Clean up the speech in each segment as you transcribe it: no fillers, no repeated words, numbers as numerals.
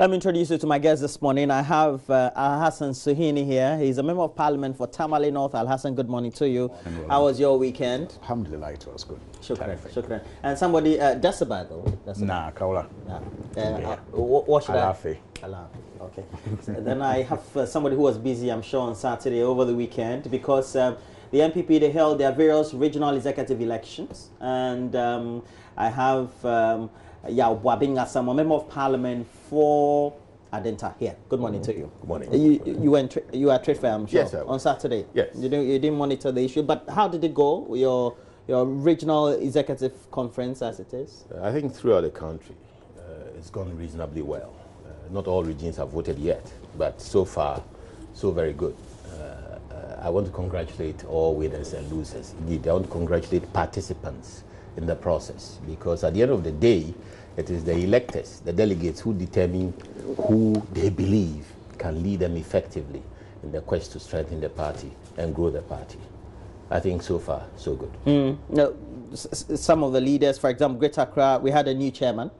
Let me introduce you to my guest this morning. I have Al-Hassan Suhini here. He's a member of parliament for Tamale North. Al-Hassan, good morning to you. Morning, How was your weekend? Alhamdulillah, it was good. Shukran, shukran. And somebody, Decibel though? Nah, Kaula. What should I? Allah. Okay. So then I have somebody who was busy, I'm sure, on Saturday over the weekend because the NPP, they held their various regional executive elections. And I have Wabinga, a member of parliament for Adenta here. Good morning to you. Good morning. You were at trade fair, I'm sure, yes, on Saturday. Yes. You didn't monitor the issue, but how did it go? Your regional executive conference, as it is? I think throughout the country, it's gone reasonably well. Not all regions have voted yet, but so far, so very good. I want to congratulate all winners and losers. Indeed, I want to congratulate participants in the process, because at the end of the day, it is the electors, the delegates, who determine who they believe can lead them effectively in the quest to strengthen the party and grow the party. I think so far, so good. Now, some of the leaders, for example, Greater Accra, we had a new chairman,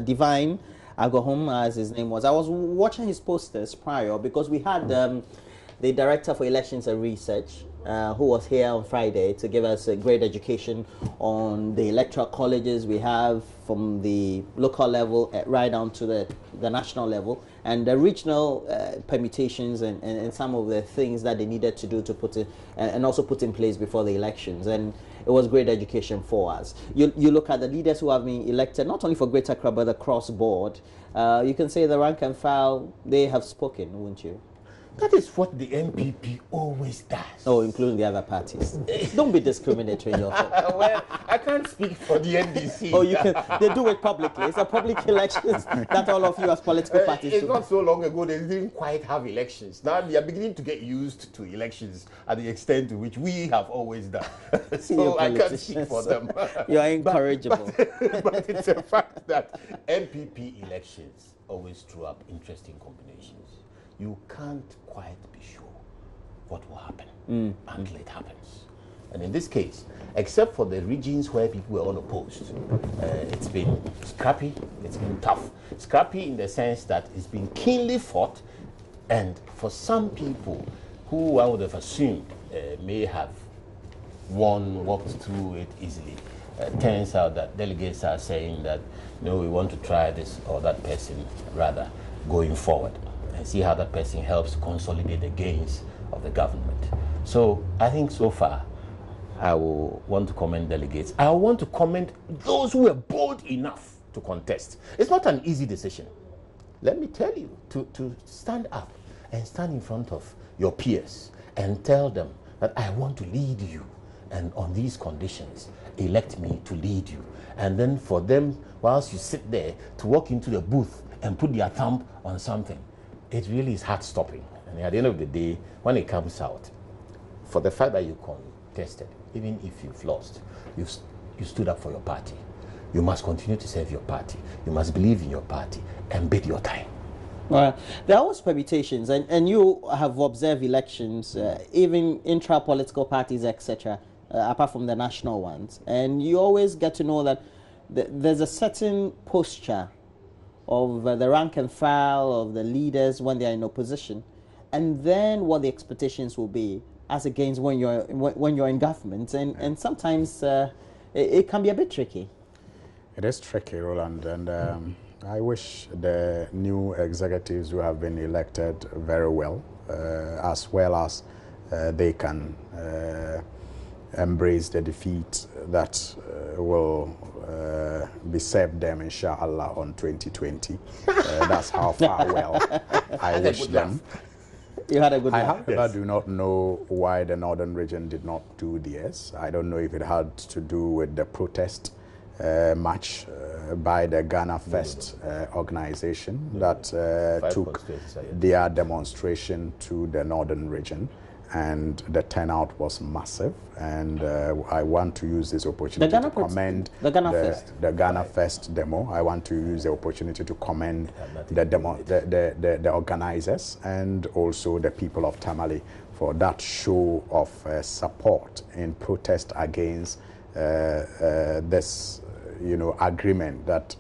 Divine Agorhom, as his name was. I was watching his posters prior because we had the Director for Elections and Research, who was here on Friday to give us a great education on the electoral colleges we have from the local level right down to the national level, and the regional permutations and some of the things that they needed to do to put it and also put in place before the elections. And it was great education for us. You look at the leaders who have been elected, not only for Greater Accra, but across board. You can say the rank and file, they have spoken, wouldn't you? That is what the NPP always does. Oh, including the other parties. Don't be discriminatory. Well, I can't speak for the NDC. Oh, you can. They do it publicly. It's a public elections that all of you as political parties It's do. not so long ago they didn't quite have elections. Now they are beginning to get used to elections at the extent to which we have always done. So I can't speak for them. You are incorrigible. But it's a fact that NPP elections always throw up interesting combinations. You can't quite be sure what will happen until it happens. And in this case, except for the regions where people were unopposed, it's been scrappy, it's been tough. Scrappy in the sense that it's been keenly fought, and for some people who I would have assumed may have walked through it easily, turns out that delegates are saying that, no, we want to try this or that person rather going forward and see how that person helps consolidate the gains of the government. So I think so far, I will want to commend delegates. I want to commend those who were bold enough to contest. It's not an easy decision. Let me tell you, to stand up and stand in front of your peers and tell them that I want to lead you, and on these conditions, elect me to lead you. And then for them, whilst you sit there, to walk into the booth and put their thumb on something, it really is heart-stopping. And at the end of the day, when it comes out, for the fact that you contested, even if you've lost, you stood up for your party. You must continue to serve your party. You must believe in your party and bid your time. There are always permutations, and you have observed elections, even intra-political parties, etc., apart from the national ones. And you always get to know that there's a certain posture of the rank and file of the leaders when they are in opposition, and then what the expectations will be as against when you're in government, and sometimes it can be a bit tricky. It is tricky, Roland, and I wish the new executives who have been elected very well as they can embrace the defeat that will be served them, inshallah, on 2020. That's how far well I wish them. You had a good I laugh. however do not know why the Northern region did not do theirs. I don't know if it had to do with the protest march by the Ghana First organization that took their demonstration to the Northern region. And the turnout was massive, and I want to use this opportunity to commend the Ghana First demo. I want to use the opportunity to commend the organizers and also the people of Tamale for that show of support in protest against this, agreement that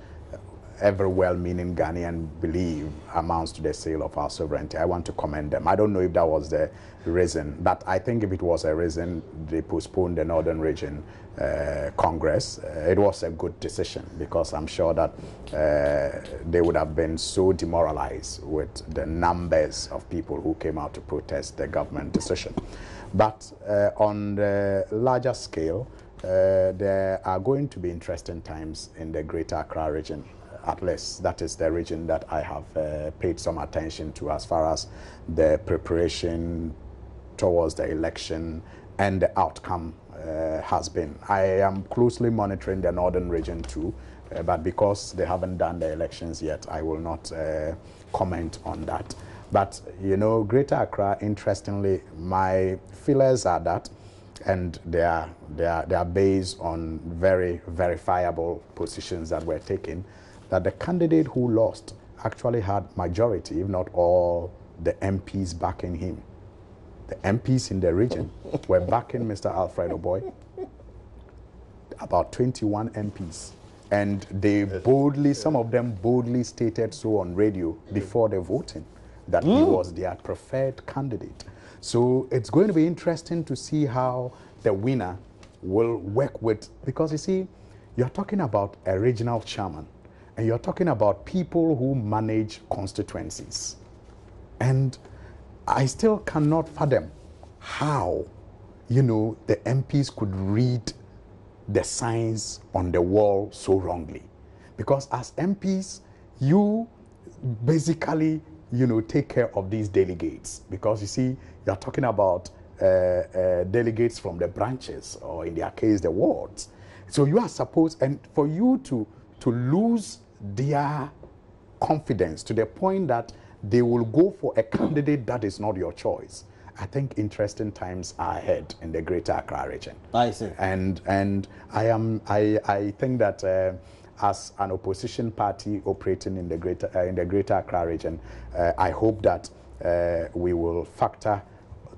every well-meaning Ghanaian believe amounts to the sale of our sovereignty. I want to commend them. I don't know if that was the reason, but I think if it was a reason they postponed the Northern Region Congress, it was a good decision, because I'm sure that they would have been so demoralized with the numbers of people who came out to protest the government decision. But on the larger scale, there are going to be interesting times in the Greater Accra region. At least that is the region that I have paid some attention to as far as the preparation towards the election and the outcome has been. I am closely monitoring the Northern region too, but because they haven't done the elections yet, I will not comment on that. But, you know, Greater Accra, interestingly, my feelers are that, and they are based on very verifiable positions that were taken, that the candidate who lost actually had majority, if not all, the MPs backing him. The MPs in the region were backing Mr. Alfred Oboy, about 21 MPs. And they boldly, some of them boldly stated so on radio before the voting, that he was their preferred candidate. So it's going to be interesting to see how the winner will work with, because you see, you're talking about a regional chairman, and you're talking about people who manage constituencies. And I still cannot fathom how, you know, the MPs could read the signs on the wall so wrongly. Because as MPs, you basically, you know, take care of these delegates, because you see, you're talking about delegates from the branches, or in their case, the wards. So you are supposed, and for you to lose their confidence to the point that they will go for a candidate that is not your choice, I think interesting times are ahead in the Greater Accra region. I see. And I think that as an opposition party operating in the Greater Accra region, I hope that we will factor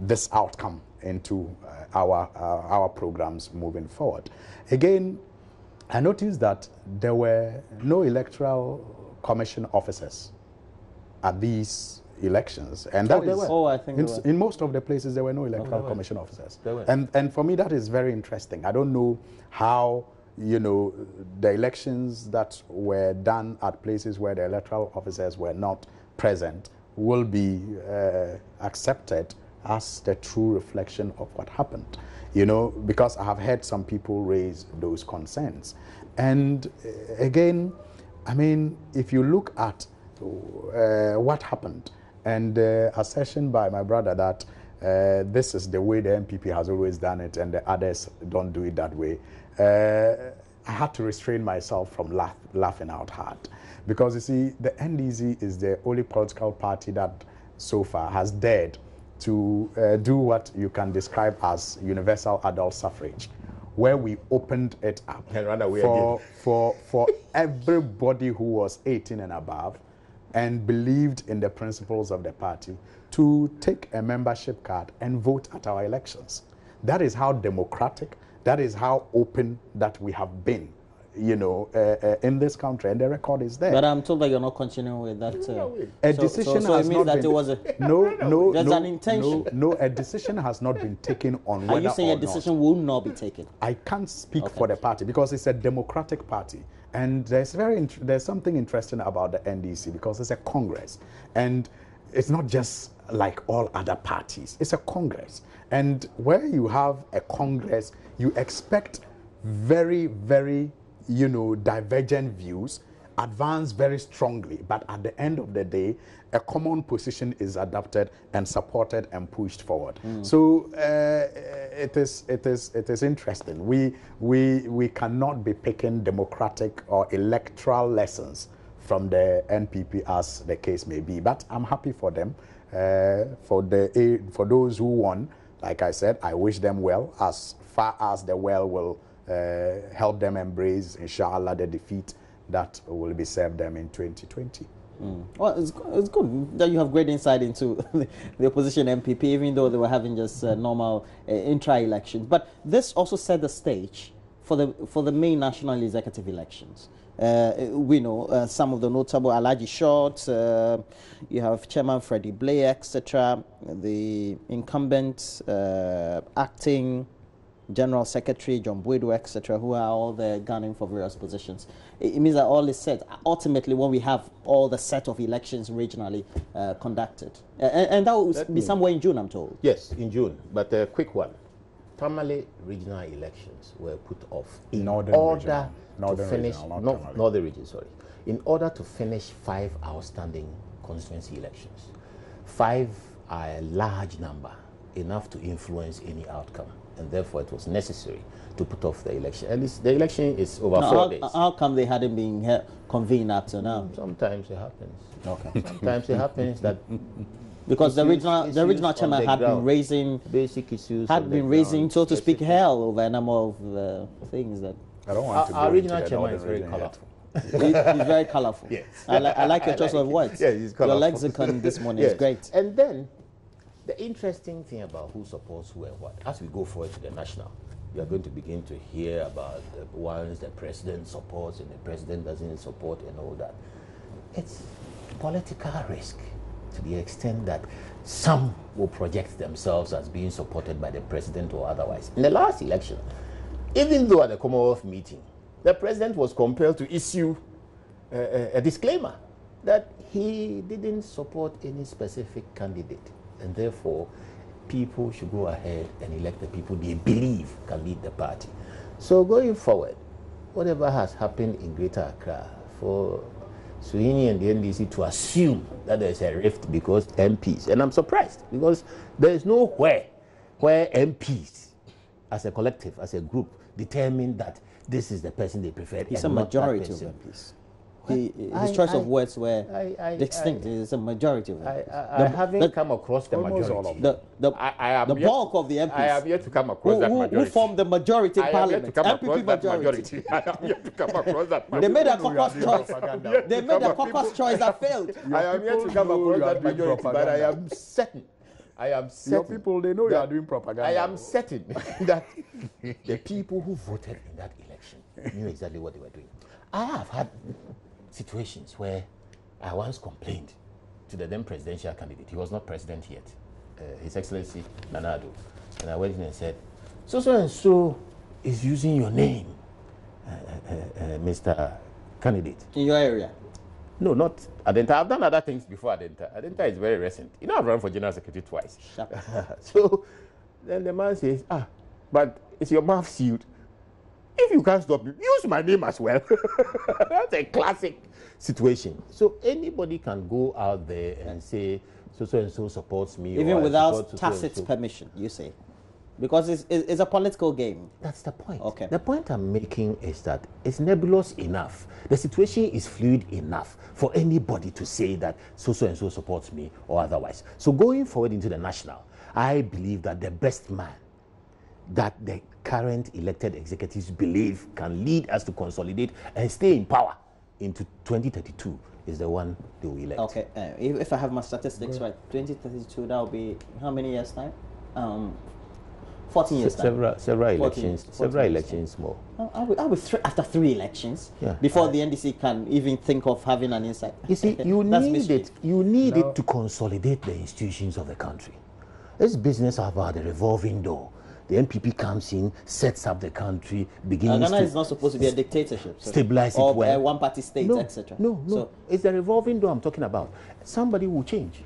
this outcome into our programs moving forward. Again, I noticed that there were no electoral commission officers at these elections, and that is I think in most of the places there were no electoral commission officers. And for me, that is very interesting. I don't know how, you know, the elections that were done at places where the electoral officers were not present will be accepted as the true reflection of what happened, you know, because I have heard some people raise those concerns. And again, I mean, if you look at what happened, and the assertion by my brother that this is the way the NPP has always done it and the others don't do it that way, I had to restrain myself from laughing out hard. Because you see, the NDC is the only political party that so far has dared to do what you can describe as universal adult suffrage, where we opened it up for everybody who was 18 and above and believed in the principles of the party to take a membership card and vote at our elections. That is how democratic, that is how open that we have been, you know, in this country, and the record is there. But I'm told that you're not continuing with that. A decision has not been. It was a there's an intention. No, a decision has not been taken on whether or not. Are you saying a decision will not be taken? I can't speak for the party because it's a democratic party, and there's something interesting about the NDC because it's a Congress, and it's not just like all other parties. It's a Congress, and where you have a Congress, you expect very, very, you know, divergent views advance very strongly, but at the end of the day, a common position is adopted and supported and pushed forward. So it is interesting. We cannot be picking democratic or electoral lessons from the NPP as the case may be, but I'm happy for them. For those who won, like I said, I wish them well, as far as the well will help them embrace, inshallah, the defeat that will be served them in 2020. Well, it's good that you have great insight into the opposition NPP, even though they were having just normal intra-elections. But this also set the stage for the main national executive elections. We know some of the notable Alhaji Short, you have Chairman Freddie Blay, etc., the incumbent acting General Secretary John Boydo, etc., who are all there gunning for various positions. It means that all is set. Ultimately, when we have all the set of elections regionally conducted, and that will be somewhere in June, I'm told. Yes, in June. But a quick one. Tamale regional elections were put off in order to finish Northern region, sorry, in order to finish 5 outstanding constituency elections. 5 are a large number, enough to influence any outcome, and therefore it was necessary to put off the election. And the election is over 4 days. How come they hadn't been convened up to now? Sometimes it happens. Okay. Sometimes it happens that because the regional chairman had been raising basic issues, so to speak, hell over a number of things that. I don't want to our regional chairman is very colorful. He's very colorful. Yes. I like your choice of words. Yeah, he's colorful. Your lexicon this morning is great. And then the interesting thing about who supports who and what, as we go forward to the national, you are going to begin to hear about the ones the president supports and the president doesn't support and all that. It's political risk to the extent that some will project themselves as being supported by the president or otherwise. In the last election, even though at the Commonwealth meeting, the president was compelled to issue a disclaimer that he didn't support any specific candidate, and therefore people should go ahead and elect the people they believe can lead the party. So going forward, whatever has happened in Greater Accra, for Suhuyini and the NDC to assume that there's a rift because MPs, and I'm surprised because there is nowhere where MPs as a collective, as a group, determine that this is the person they prefer. It's a majority of MPs. His choice of words were distinct. It's a majority of MPs. I haven't come across the majority. The bulk of the MPs. I have yet to come across that majority. Who formed the majority in Parliament? MPP majority. I have yet to come across that majority. They made a caucus choice. They made a caucus choice that failed. I have yet to come across that majority, but I am certain. Your people, they know you are doing propaganda. I am certain that the people who voted in that election knew exactly what they were doing. I have had situations where I once complained to the then presidential candidate. He was not president yet, His Excellency Nana Addo. And I went in and said, so and so is using your name, Mr. Candidate. In your area? No, not Adenta. I've done other things before Adenta. Adenta is very recent. You know, I've run for General Secretary twice. So then the man says, but is your mouth sealed? If you can't stop me, use my name as well. That's a classic situation. So anybody can go out there and say, so and so supports me. Even without tacit permission, you say? Because it's a political game. That's the point. Okay. The point I'm making is that it's nebulous enough. The situation is fluid enough for anybody to say that so and so supports me or otherwise. So going forward into the national, I believe that the best man that the current elected executives believe can lead us to consolidate and stay in power into 2032 is the one they will elect. Okay. If I have my statistics right, 2032, that will be how many years' time? 14 years. Several elections more. I'll be after 3 elections before the NDC can even think of having an insight. You see, you need it to consolidate the institutions of the country. This business about the revolving door. The NPP comes in, sets up the country, begins Ghana is not supposed to be a dictatorship. Stabilize it well. well. Or one-party state, etc. No. So it's the revolving door I'm talking about. Somebody will change.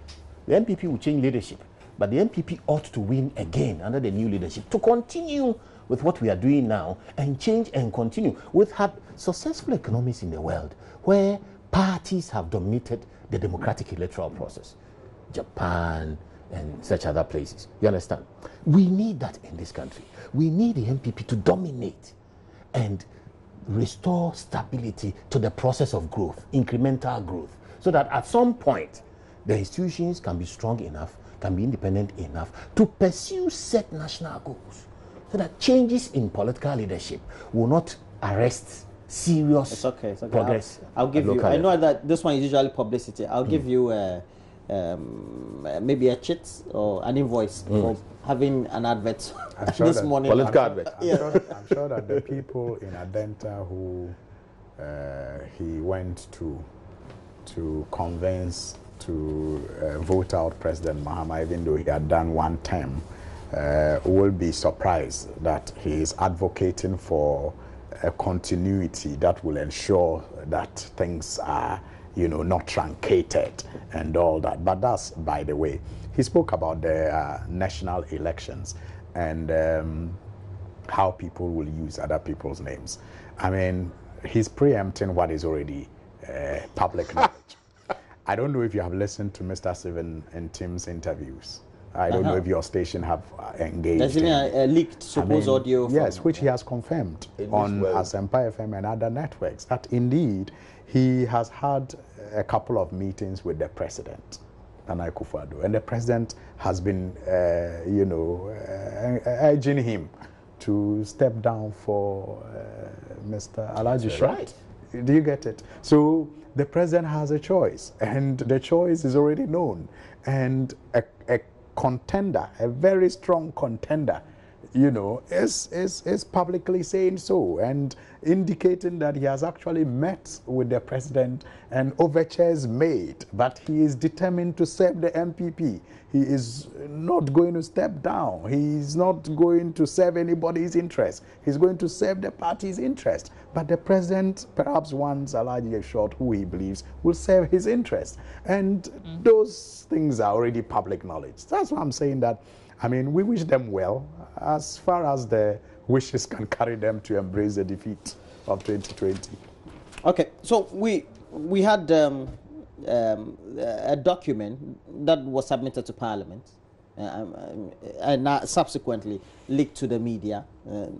The NPP will change leadership. But the NPP ought to win again under the new leadership to continue with what we are doing now and change and continue. We've had successful economies in the world where parties have dominated the democratic electoral process. Japan and such other places. You understand? We need that in this country. We need the NPP to dominate and restore stability to the process of growth, incremental growth, so that at some point the institutions can be strong enough, can be independent enough to pursue set national goals, so that changes in political leadership will not arrest serious progress. I'll give you. I know that this one is usually publicity. I'll give you maybe a cheat or an invoice for having an advert this morning. Political advert. I'm sure that the people in Adenta who he went to convince to vote out President Mahama, even though he had done one term, will be surprised that he is advocating for a continuity that will ensure that things are, not truncated and all that. But that's by the way. He spoke about the national elections and how people will use other people's names. I mean, he's preempting what is already public knowledge. I don't know if you have listened to Mr. Stephen and Tim's interviews. I don't know if your station have engaged. There's even a leaked supposed audio. Yes, which he has confirmed on Asempa FM and other networks, that indeed he has had a couple of meetings with the president, Nana Akufo-Addo, and the president has been, urging him to step down for Mr. Alhaji Shah. Right. Do you get it? So the president has a choice, and the choice is already known. And a contender, a very strong contender, is publicly saying so and indicating that he has actually met with the president and overtures made, but he is determined to serve the NPP. He is not going to step down. He is not going to serve anybody's interest. He's going to serve the party's interest. But the president perhaps wants Alhaji Short, who he believes will serve his interest. And those things are already public knowledge. That's why I'm saying that, we wish them well as far as the wishes can carry them to embrace the defeat of 2020. Okay, so we had a document that was submitted to Parliament and subsequently leaked to the media.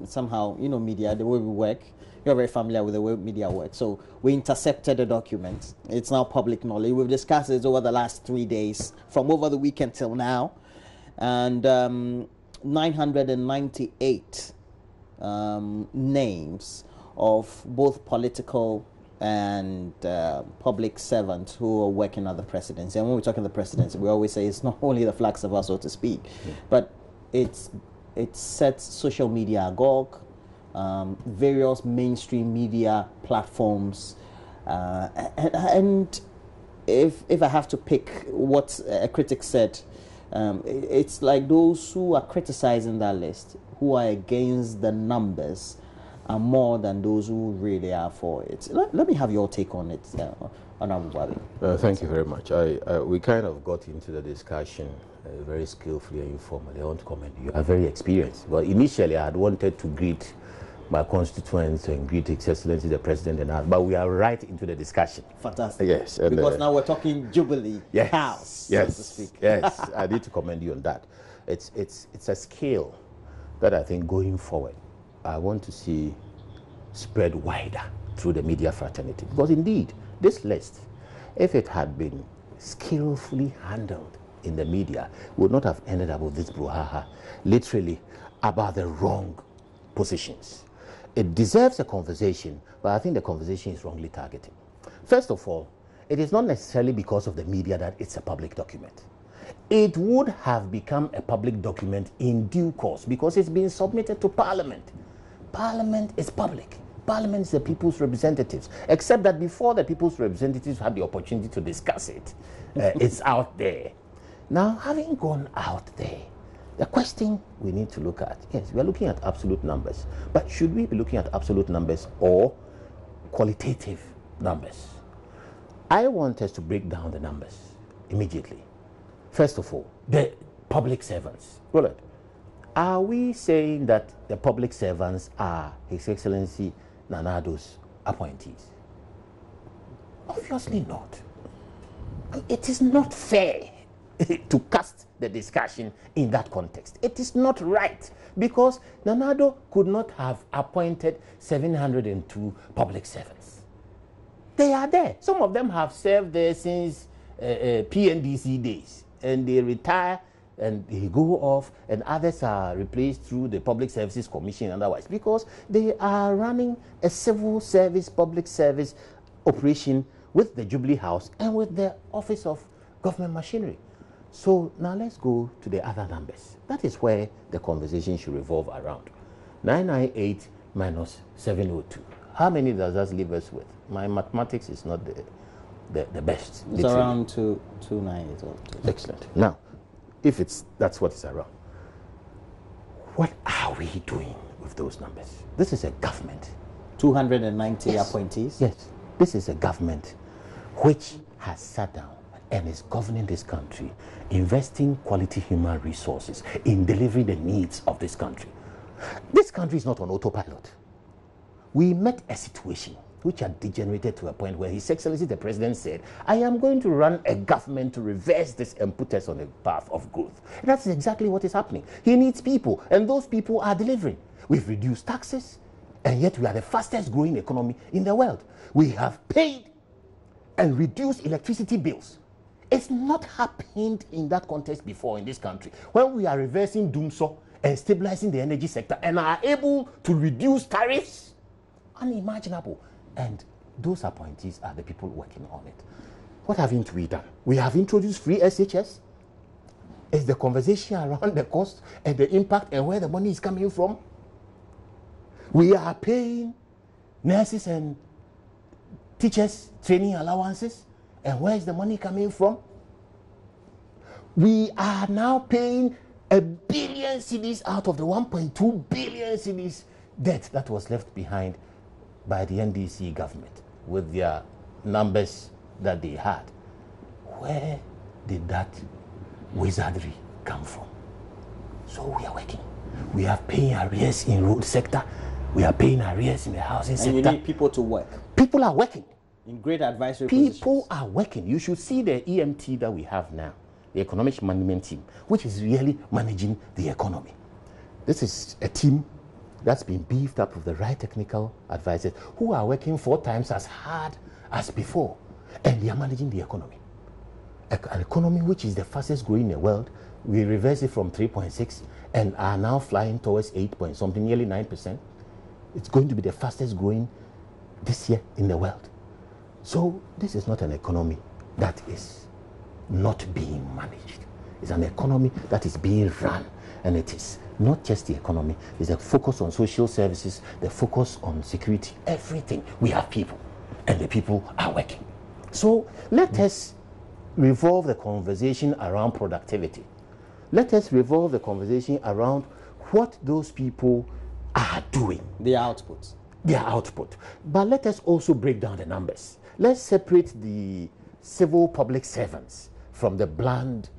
Somehow, media, the way we work, you're very familiar with the way media works. So we intercepted the document. It's now public knowledge. We've discussed it over the last 3 days, from over the weekend till now. And 998 names of both political and public servants who are working at the presidency. And when we're talking the presidency, we always say it's not only the flag server, so to speak, but it sets social media agog, various mainstream media platforms, and if I have to pick what a critic said, it's like those who are criticizing that list, who are against the numbers, are more than those who really are for it. Let me have your take on it, Honorable Bobby. Thank you very much. We kind of got into the discussion very skillfully and informally. I want to commend you. You are very experienced. But initially, I had wanted to greet my constituents and greet His Excellency the President and that, but we are right into the discussion. Fantastic. Yes. And because now we're talking Jubilee House, yes, so to speak. Yes, I need to commend you on that. It's a scale that I think going forward, I want to see spread wider through the media fraternity. Because indeed, this list, if it had been skillfully handled in the media, would not have ended up with this brouhaha, literally about the wrong positions. It deserves a conversation, but I think the conversation is wrongly targeted. First of all, it is not necessarily because of the media that it's a public document. It would have become a public document in due course because it's been submitted to Parliament. Parliament is public. Parliament is the people's representatives, except that before the people's representatives had the opportunity to discuss it, it's out there. Now, having gone out there, the question we need to look at, yes, we are looking at absolute numbers, but should we be looking at absolute numbers or qualitative numbers? I want us to break down the numbers immediately. First of all, the public servants. Well, are we saying that the public servants are His Excellency Nana Addo's appointees? Obviously not. It is not fair to cast the discussion in that context. It is not right because Nana Addo could not have appointed 702 public servants. They are there. Some of them have served there since PNDC days, and they retire and they go off, and others are replaced through the Public Services Commission and otherwise because they are running a civil service, public service operation with the Jubilee House and with the Office of government machinery. So now let's go to the other numbers. That is where the conversation should revolve around. 998 minus 702. How many does that leave us with? My mathematics is not the best. It's literally. around 298. Excellent. Now, if that's what is around, what are we doing with those numbers? This is a government. 290 appointees? Yes. This is a government which has sat down and is governing this country, investing quality human resources in delivering the needs of this country. This country is not on autopilot. We met a situation which had degenerated to a point where His Excellency the President said, I am going to run a government to reverse this and put us on a path of growth. And that's exactly what is happening. He needs people, and those people are delivering. We've reduced taxes, and yet we are the fastest growing economy in the world. We have paid and reduced electricity bills. It's not happened in that context before in this country. When we are reversing doomsday and stabilizing the energy sector and are able to reduce tariffs, unimaginable. And those appointees are the people working on it. What haven't we done? We have introduced free SHS. Is the conversation around the cost and the impact and where the money is coming from? We are paying nurses and teachers training allowances, and where is the money coming from? We are now paying 1 billion cedis out of the 1.2 billion cedis debt that was left behind by the NDC government with their numbers that they had. Where did that wizardry come from? So we are working. We are paying arrears in road sector. We are paying arrears in the housing sector. And you need people to work. People are working. In great advisory positions. People are working. You should see the EMT that we have now, the Economic Management Team, which is really managing the economy. This is a team that's been beefed up with the right technical advisors who are working 4 times as hard as before, and they are managing the economy. An economy which is the fastest growing in the world. We reversed it from 3.6 and are now flying towards 8 point something, nearly 9%. It's going to be the fastest growing this year in the world. So this is not an economy that is not being managed. It's an economy that is being run, and it is not just the economy. It's a focus on social services, the focus on security, everything. We have people, and the people are working. So let us revolve the conversation around productivity. Let us revolve the conversation around what those people are doing. Their output. Their output. But let us also break down the numbers. Let's separate the civil public servants from the bland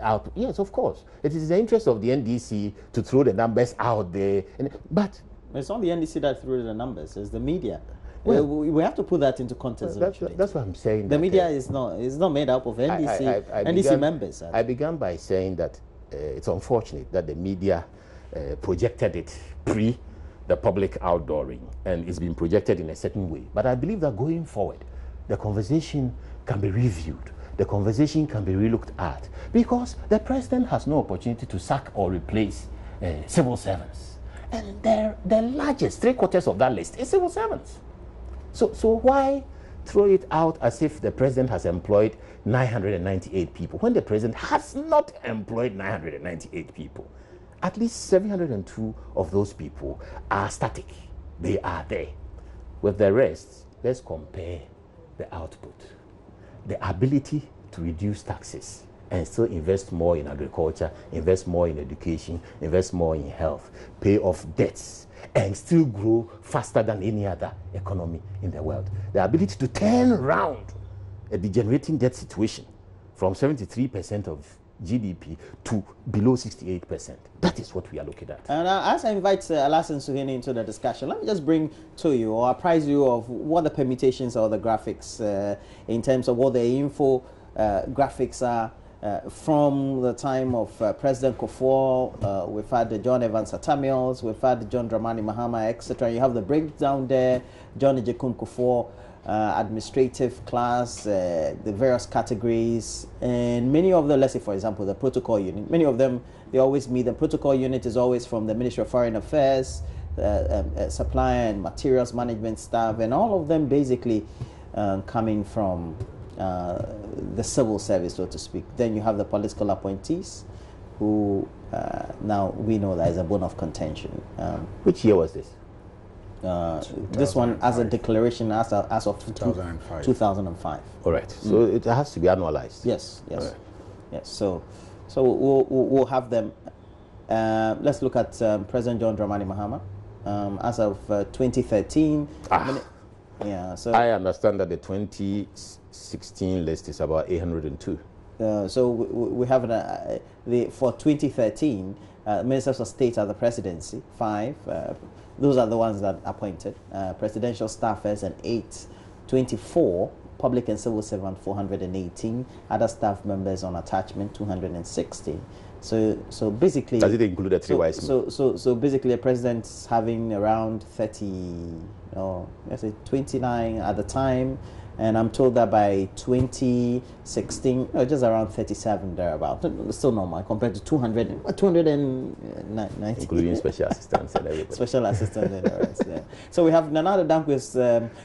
output. Yes, of course. It is the interest of the NDC to throw the numbers out there. But it's not the NDC that threw the numbers, it's the media. Well, we have to put that into context. That's what I'm saying. The media is not made up of NDC, NDC members. I began by saying that it's unfortunate that the media projected it pre the public outdooring, and it's been projected in a certain way. But I believe that going forward, the conversation can be reviewed. The conversation can be relooked at, because the president has no opportunity to sack or replace civil servants. And the largest, 3/4 of that list is civil servants. So why throw it out as if the president has employed 998 people when the president has not employed 998 people? At least 702 of those people are static. They are there. With the rest, let's compare the output. The ability to reduce taxes and still invest more in agriculture, invest more in education, invest more in health, pay off debts, and still grow faster than any other economy in the world. The ability to turn around a degenerating debt situation from 73% of GDP to below 68%. That is what we are looking at. And as I invite Alassane Suhuyini into the discussion, let me just bring to you or apprise you of what the permutations or the graphics in terms of what the info graphics are from the time of President Kufuor. We've had the John Evans Atamiels, we've had John Dramani Mahama, etc. You have the breakdown there, John Ejekum Kufuor, administrative class, the various categories, and many of them, let's say for example the protocol unit, many of them, they always meet. The protocol unit is always from the Ministry of Foreign Affairs, supply and materials management staff, and all of them basically coming from the civil service, so to speak. Then you have the political appointees, who now we know that is a bone of contention. Which year was this? This one as a declaration as of 2005. 2005. All right. So it has to be annualized. Yes. Yes. Right. Yes. So we'll have them. Let's look at President John Dramani Mahama. As of 2013. Yeah. So I understand that the 2016 list is about 802. So we have for 2013 ministers of state at the presidency 5. Those are the ones that appointed. Presidential staffers and 8. 24 public and civil servant 418. Other staff members on attachment 260. So basically, does it include the 3 wise men? So basically, the president's having around 29 at the time, and I'm told that by 2016, just around 37 thereabout. Still normal compared to 290, including special assistants and everybody. Special assistants and the rest. Yeah. So we have Nana Dankwe's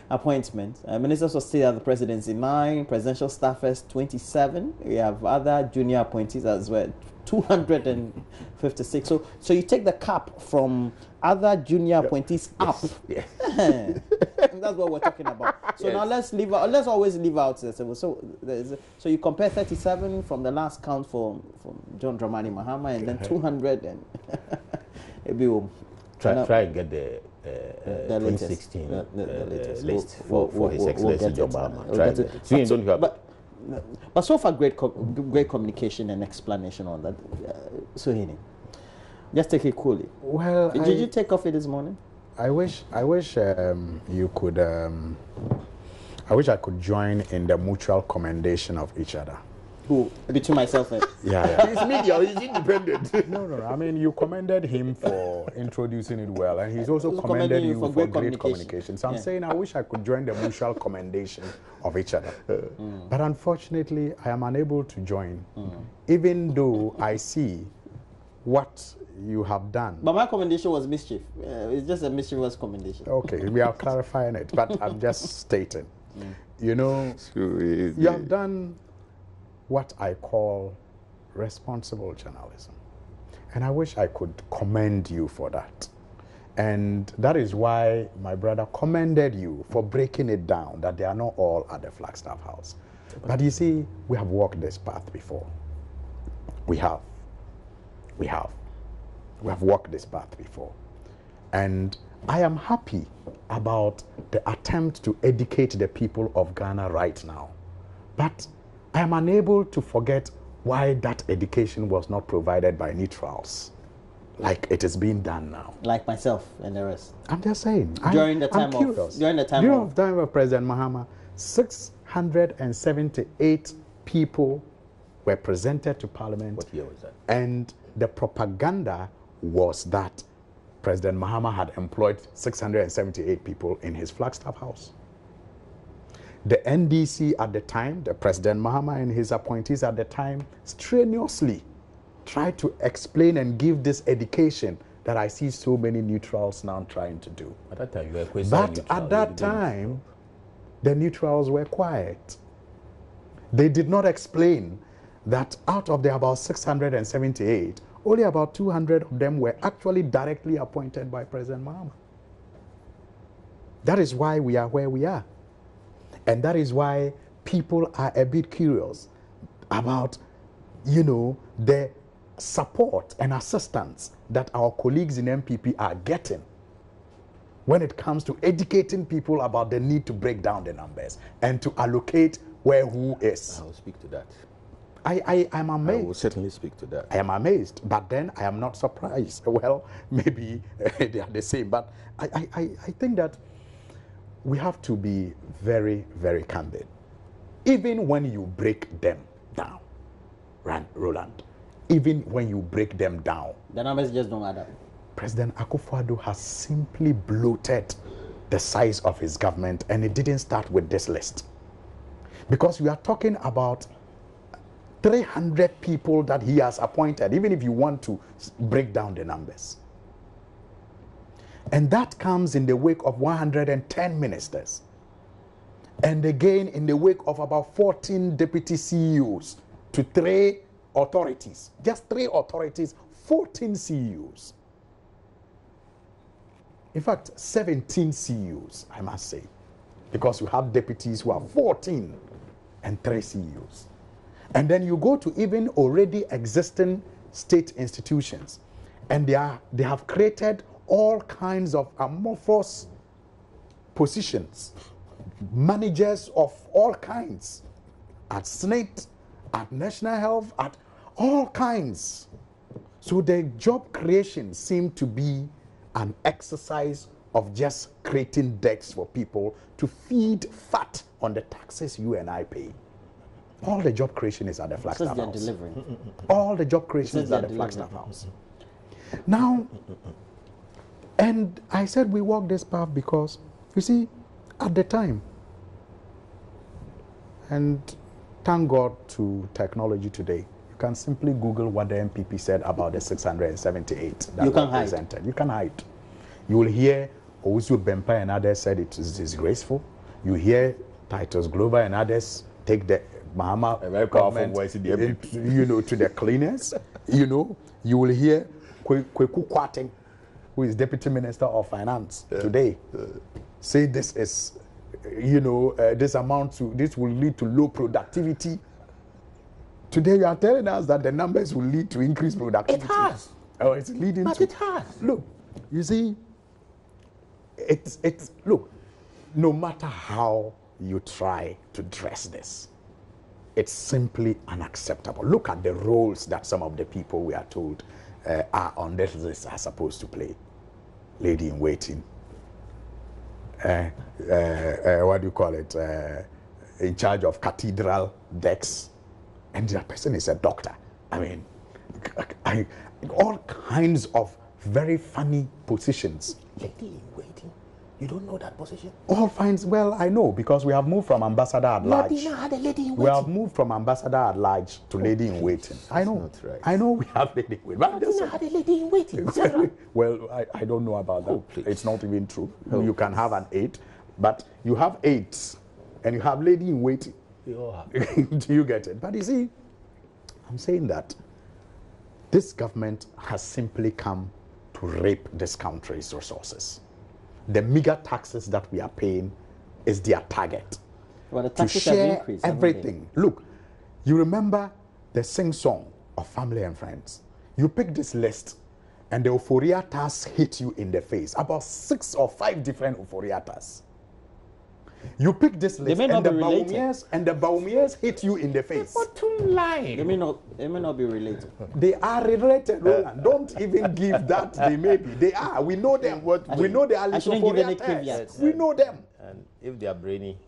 appointment. Ministers of State at the presidency 9, presidential staffers 27. We have other junior appointees as well. 256. So you take the cap from other junior appointees up. Yes. That's what we're talking about. So now let's always leave out the civil. So you compare 37 from the last count from John Dramani Mahama, and then 200 and try and get the 2016 list for His Excellency John Mahama. But so far, great communication and explanation on that. Suhini, just take it coolly. Well, did you take coffee this morning? I wish you could. I wish I could join in the mutual commendation of each other. Who? Between myself and... Yeah. He's media, he's independent. No. I mean, you commended him for introducing it well, and he's also commended you for great communication. So I'm saying I wish I could join the mutual commendation of each other. But unfortunately, I am unable to join, even though I see what you have done. But my commendation was mischief. It's just a mischievous commendation. Okay, we are clarifying it, but I'm just stating. You know, you have done what I call responsible journalism. And I wish I could commend you for that. And that is why my brother commended you for breaking it down, that they are not all at the Flagstaff House. But you see, we have walked this path before. We have walked this path before. And I am happy about the attempt to educate the people of Ghana right now. But I am unable to forget why that education was not provided by neutrals, like it is being done now. Like myself and the rest. I'm just saying. During the time of President Mahama, 678 people were presented to Parliament. What year was that? And the propaganda was that President Mahama had employed 678 people in his Flagstaff House. The NDC at the time, the President Mahama and his appointees at the time, strenuously tried to explain and give this education that I see so many neutrals now trying to do. At that time, you were questioning But neutrals. at that time, the neutrals were quiet. They did not explain that out of the about 678, only about 200 of them were actually directly appointed by President Mahama. That is why we are where we are. And that is why people are a bit curious about, the support and assistance that our colleagues in NPP are getting when it comes to educating people about the need to break down the numbers and to allocate where who is. I will speak to that. I'm amazed. I will certainly speak to that. I am amazed, but then I am not surprised. Well, maybe they are the same, but I think that we have to be very, very candid. Even when you break them down, Roland, even when you break them down, the numbers just don't add up. President Akufo-Addo has simply bloated the size of his government, and it didn't start with this list. Because we are talking about 300 people that he has appointed, even if you want to break down the numbers. And that comes in the wake of 110 ministers. And again, in the wake of about 14 deputy CEOs to 3 authorities, just 3 authorities, 14 CEOs. In fact, 17 CEOs, I must say, because you have deputies who are 14 and 3 CEOs. And then you go to even already existing state institutions, and they have created all kinds of amorphous positions, managers of all kinds, at SNAIT, at National Health, at all kinds. So the job creation seemed to be an exercise of just creating debts for people to feed fat on the taxes you and I pay. All the job creation is at the Flagstaff House. Delivering. All the job creation is at the Flagstaff House. Now, and I said we walk this path because, you see, at the time, and thank God to technology today, you can simply Google what the NPP said about the 678 that were presented. You can hide. You will hear Owusu Bempa and others said it is disgraceful. You hear Titus Glover and others take the Mahama government, you know, to the cleaners. You know, you will hear Kweku Kwateng, who is Deputy Minister of Finance today, say this is, you know, this will lead to low productivity. Today you are telling us that the numbers will lead to increased productivity. It has. Oh, it's leading but to. It has. Look, you see, look, no matter how you try to dress this, it's simply unacceptable. Look at the roles that some of the people we are told are on this list are supposed to play. Lady in waiting. What do you call it? In charge of cathedral decks. And the person is a doctor. I mean, all kinds of very funny positions. Lady in waiting. You don't know that position? All finds, well, I know, because we have moved from ambassador at large. Nadina had a lady in waiting. We have moved from ambassador at large to lady in waiting. I know. Right. I know we have lady in waiting. Nadina had a lady in waiting. Well, I don't know about that. Oh, please. It's not even true. Oh, you can have an 8, but you have 8 and you have lady in waiting. You all have. Do you get it? But you see, I'm saying that this government has simply come to rape this country's resources. The meager taxes that we are paying is their target. Well, the to taxes share have increased, everything. Look, you remember the sing-song of family and friends. You pick this list and the euphoriatas hit you in the face. About 6 or 5 different euphoriatas. You pick this list and the Baumiers hit you in the face. Bottom line. They may not be related. They are related, Roland. Don't even give that they may be. They are. We know them. We know they are euphoriatas. We know them. And if they are brainy.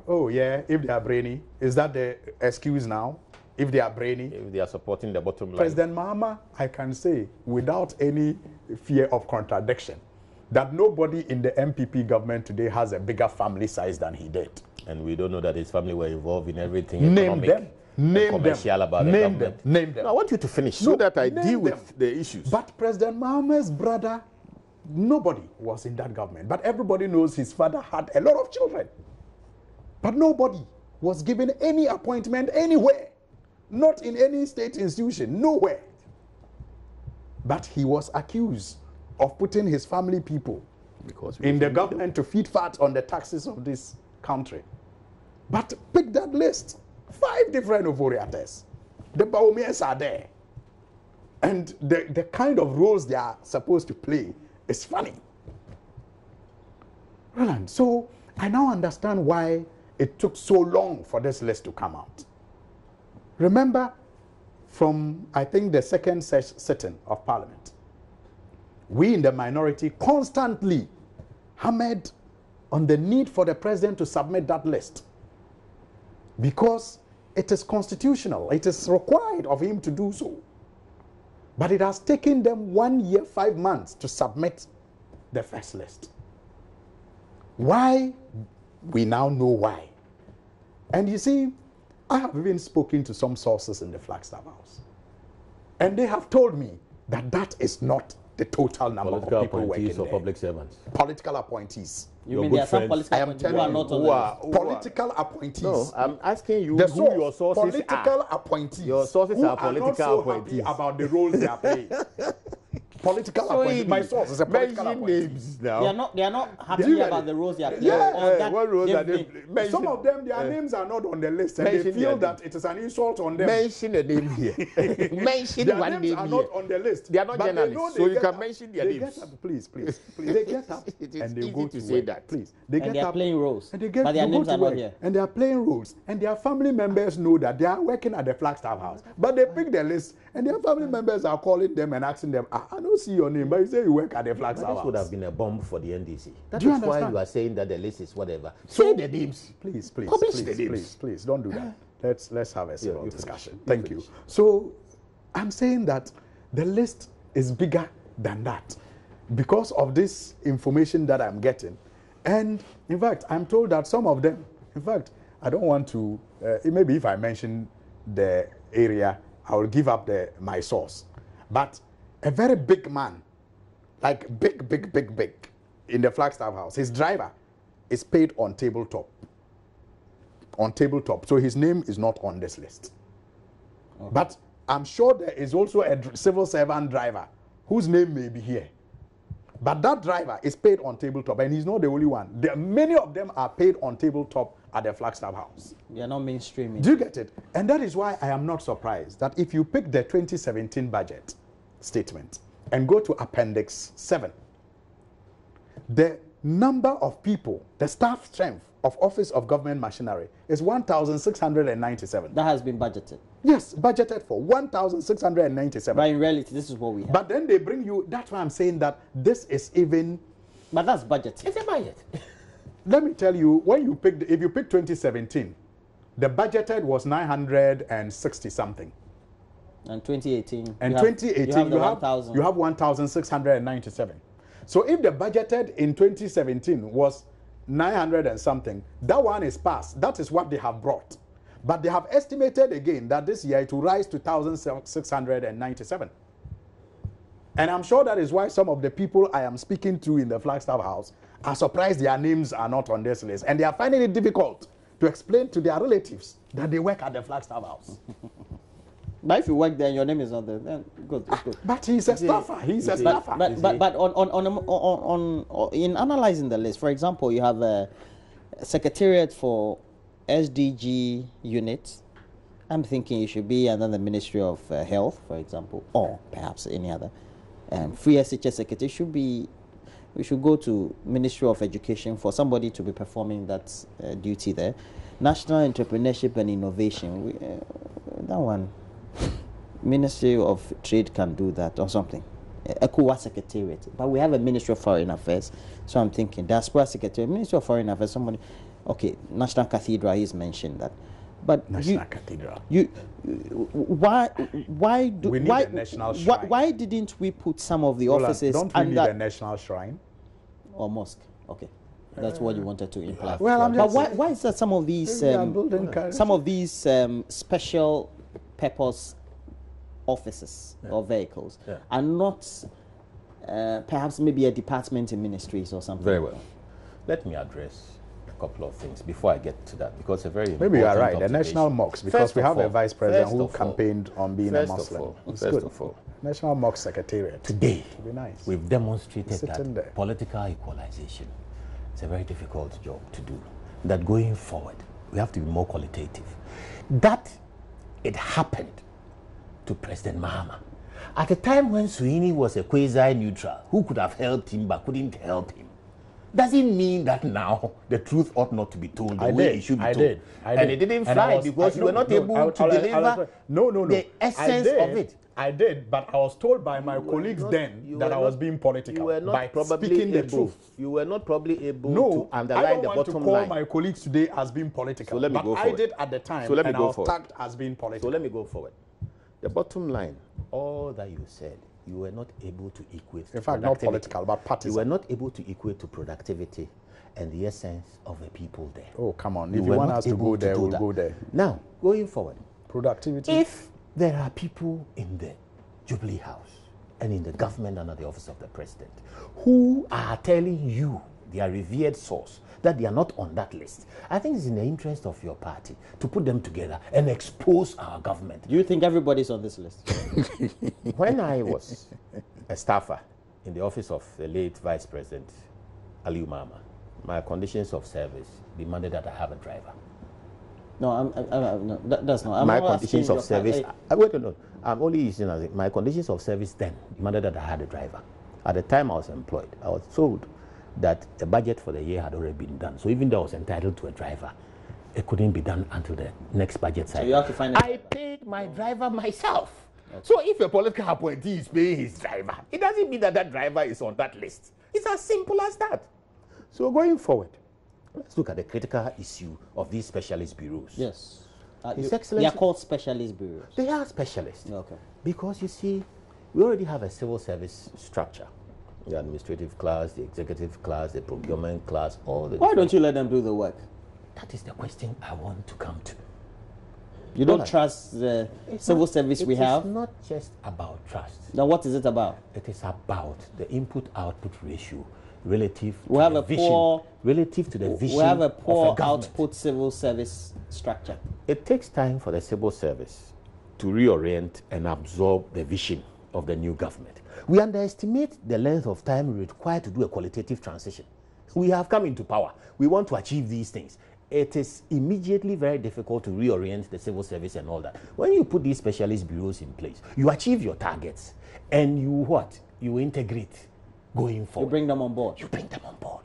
Oh yeah, if they are brainy. Is that the excuse now? If they are brainy? If they are supporting the bottom line. President Mahama, I can say, without any fear of contradiction, that nobody in the NPP government today has a bigger family size than he did. And we don't know that his family were involved in everything Name them. Name commercial them. about the Name government. them. Name them. No, I want you to finish so that I deal with them. the issues. But President Mahama's brother, nobody was in that government. But everybody knows his father had a lot of children. But nobody was given any appointment anywhere. Not in any state institution. Nowhere. But he was accused of putting his family people in the government to feed fat on the taxes of this country. But pick that list. 5 different euphoriatas. The Baumiers are there. And the kind of roles they are supposed to play is funny. Roland, so I now understand why it took so long for this list to come out. Remember, from, I think, the second sitting of Parliament, we in the minority constantly hammered on the need for the president to submit that list because it is constitutional. It is required of him to do so. But it has taken them 1 year, 5 months to submit the first list. Why? We now know why. And you see, I have even spoken to some sources in the Flagstaff House. And they have told me that that is not the total number of Political people working appointees or there. public servants. Political appointees. You mean there are some political appointees who are not on the list? Political appointees. No, I'm asking you The who your sources political are. appointees. Your sources who are political not so appointees. happy about the roles they are playing. Political appointees. My source is a political Mention appointee. names now. They are not happy Do you get about it? the roles they are playing. Yeah. or that What roles are they've they? been- Mention, Some of them, their names are not on the list, and they Mention feel their that it is an insult on them. mention a name here. Mention Their one names name are here. not on the list. They are not but journalists, know so they you get can up- mention their they names. Get up, please. They get up It is and they easy go to to say work. that. Please, they And get they are up playing roles, and they get but their they go names to are not work, here. and they are playing roles, and their family members know that they are working at the Flagstaff House. But they pick the list, and their family members are calling them and asking them, I don't see your name, but you say you work at the But Flagstaff this would have House. been a bomb for the NDC. That Do you is why understand? you are saying that the list is whatever. So- Say the names. Please, Publish the names. please, don't do that. Let's have a civil you discussion. finish. Thank you. So I'm saying that the list is bigger than that because of this information that I'm getting. And in fact, I'm told that some of them, in fact, I don't want to, maybe if I mention the area, I will give up my source. But a very big man, like big, in the Flagstaff House, his driver is paid on tabletop. On tabletop. So his name is not on this list. Okay. But I'm sure there is also a civil servant driver whose name may be here. But that driver is paid on tabletop, and he's not the only one. Many of them are paid on tabletop at the Flagstaff House. They are not mainstreaming. Do you get it? And that is why I am not surprised that if you pick the 2017 budget statement and go to Appendix 7, the number of people, the staff strength of Office of Government Machinery is 1,697. That has been budgeted. Yes, budgeted for 1,697. But in reality, this is what we have. But then they bring you, that's why I'm saying that this is even, But that's budgeted. It's a budget. let me tell you, when you pick, if you pick 2017, the budgeted was 960 something. And 2018. And you have 2018, the 1,000. you have 1,697. So if the budgeted in 2017 was 900 and something, that one is passed. That is what they have brought. But they have estimated again that this year it will rise to 1,697. And I'm sure that is why some of the people I am speaking to in the Flagstaff House are surprised their names are not on this list. And they are finding it difficult to explain to their relatives that they work at the Flagstaff House. But if you work there and your name is not there, then good. It's good. But he's a staffer. He's a staffer. But in analyzing the list, for example, you have a secretariat for SDG units. I'm thinking it should be another Ministry of Health, for example, or perhaps any other. Free SHS secretary should be. We should go to Ministry of Education for somebody to be performing that duty there. National Entrepreneurship and Innovation. That one. Ministry of Trade can do that or something. ECOWAS Secretariat. But we have a Ministry of Foreign Affairs. So I'm thinking, Diaspora Secretariat, Ministry of Foreign Affairs, somebody, okay, National Cathedral, he's mentioned that. But National Cathedral. Why do We need why a national shrine. why didn't we put some of the offices Don't we need under a national shrine? or mosque? Okay. That's what you wanted to imply. Well, I'm but just why is that some of these special purpose offices or vehicles are not perhaps maybe a department in ministries or something? Very well. Let me address a couple of things before I get to that, because a very Maybe you are important right. The national observation. mosques, because First we of have a all- vice president first who of all- campaigned on being a first of Muslim. all- It's first good. of all, National Mosque Secretariat. today It'd be nice. we've demonstrated Sitting that there. political equalization is a very difficult job to do. That going forward, we have to be more qualitative. That it happened to President Mahama at a time when Suini was a quasi-neutral who could have helped him but couldn't help him. Doesn't mean that now the truth ought not to be told the way it should be told. And it didn't fly because you were not able to deliver the essence of it. I did, but I was told by my colleagues then that I was being political. You were not by probably speaking the able. truth. You were not probably able No, to I underline don't the want to bottom call line. my colleagues today as being political. So let me but go I forward. did at the time, So let me and go I was forward. tagged as being political. So let me go forward. The bottom line, all that you said, you were not able to equate. In fact, not political, but partisan. You were not able to equate to productivity and the essence of the people there. Oh, come on. You If you were want not us to able go there, do we'll that. go there. Now, going forward, Productivity. if there are people in the Jubilee House and in the government under the office of the president, who are telling you, their revered source, that they are not on that list. I think it's in the interest of your party to put them together and expose our government. Do you think everybody's on this list? When I was a staffer in the office of the late Vice President Ali Umama, my conditions of service demanded that I have a driver. No, no, that's not. My conditions of service. Wait, no. I'm only using as my conditions of service then demanded that I had a driver. At the time I was employed, I was told that the budget for the year had already been done. So even though I was entitled to a driver, it couldn't be done until the next budget cycle. So you have to find I paid my driver myself. Okay. So if a political appointee is paying his driver, it doesn't mean that that driver is on that list. It's as simple as that. So going forward, let's look at the critical issue of these specialist bureaus. Yes. His Excellency, they are called specialist bureaus. They are specialists. Okay. Because you see, we already have a civil service structure. The administrative class, the executive class, the procurement class, all the... Why don't you let them do the work? That is the question I want to come to. You don't trust the civil service we have? It's not just about trust. Now what is it about? It is about the input-output ratio relative to we have the a vision. Poor, relative to the vision we have a poor of a output civil service structure. It takes time for the civil service to reorient and absorb the vision of the new government. We underestimate the length of time required to do a qualitative transition. We have come into power. We want to achieve these things. It is immediately very difficult to reorient the civil service and all that. When you put these specialist bureaus in place, you achieve your targets and you what? You integrate going forward. You bring them on board. You bring them on board.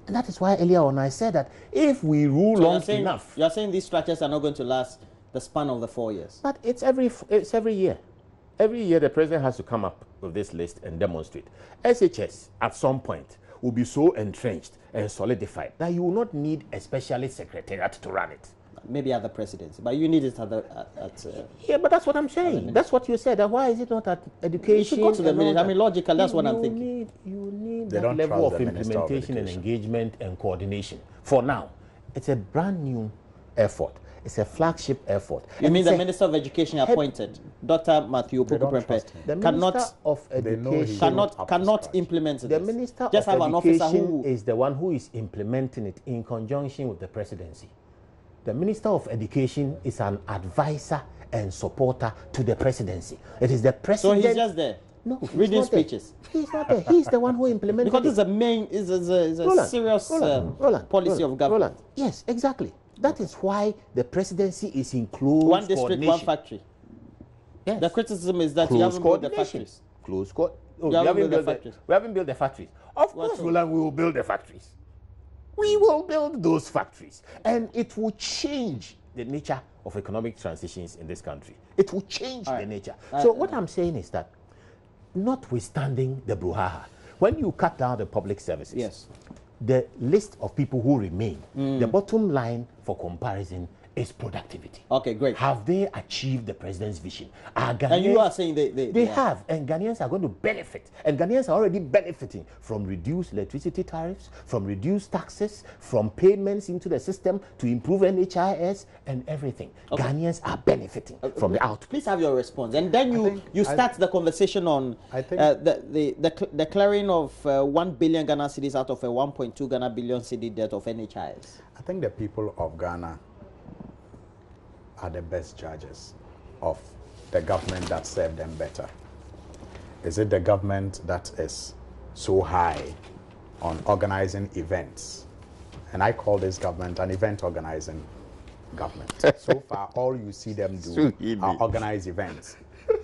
And that is why earlier on I said that if we rule long enough... You're saying these structures are not going to last the span of the 4 years? But it's every year. Every year the president has to come up with this list and demonstrate. SHS at some point will be so entrenched and solidified that you will not need a specialist secretariat to run it. Maybe at the presidency, but you need it yeah, but that's what I'm saying. That's what you said. Why is it not at education? You should go to the minister. I mean, logical, that's what I'm thinking. You need that level of implementation and engagement and coordination. For now, it's a brand new effort. It's a flagship effort. You mean the Minister of Education appointed, Dr. Matthew Opoku-Prempeh, cannot implement it? The Minister of Education is the one who is implementing it in conjunction with the presidency. The Minister of Education is an advisor and supporter to the presidency. It is the president. So he's just there? No, reading speeches. He's not there. He's the one who implemented it. Because it's a serious policy of government. Yes, exactly. That is why the presidency is in close one district, one factory. Yes. The criticism is that you haven't built the factories. We haven't built the factories. Of course, Roland, we will build the factories. We will build those factories. And it will change the nature of economic transitions in this country. It will change the nature. So what I'm saying is that, notwithstanding the brouhaha, when you cut down the public services, yes, the list of people who remain, the bottom line for comparison is productivity. Okay, great. Have they achieved the president's vision? And you are saying they have, and Ghanaians are going to benefit. And Ghanaians are already benefiting from reduced electricity tariffs, from reduced taxes, from payments into the system to improve NHIS and everything. Okay. Ghanaians are benefiting from the output. Please have your response. And then you start the conversation on the clearing of 1 billion Ghana cedis out of a 1.2 Ghana billion cedi debt of NHIS. I think the people of Ghana are the best judges of the government that served them better. Is it the government that is so high on organizing events? And I call this government an event organizing government. So far, all you see them do are organize events,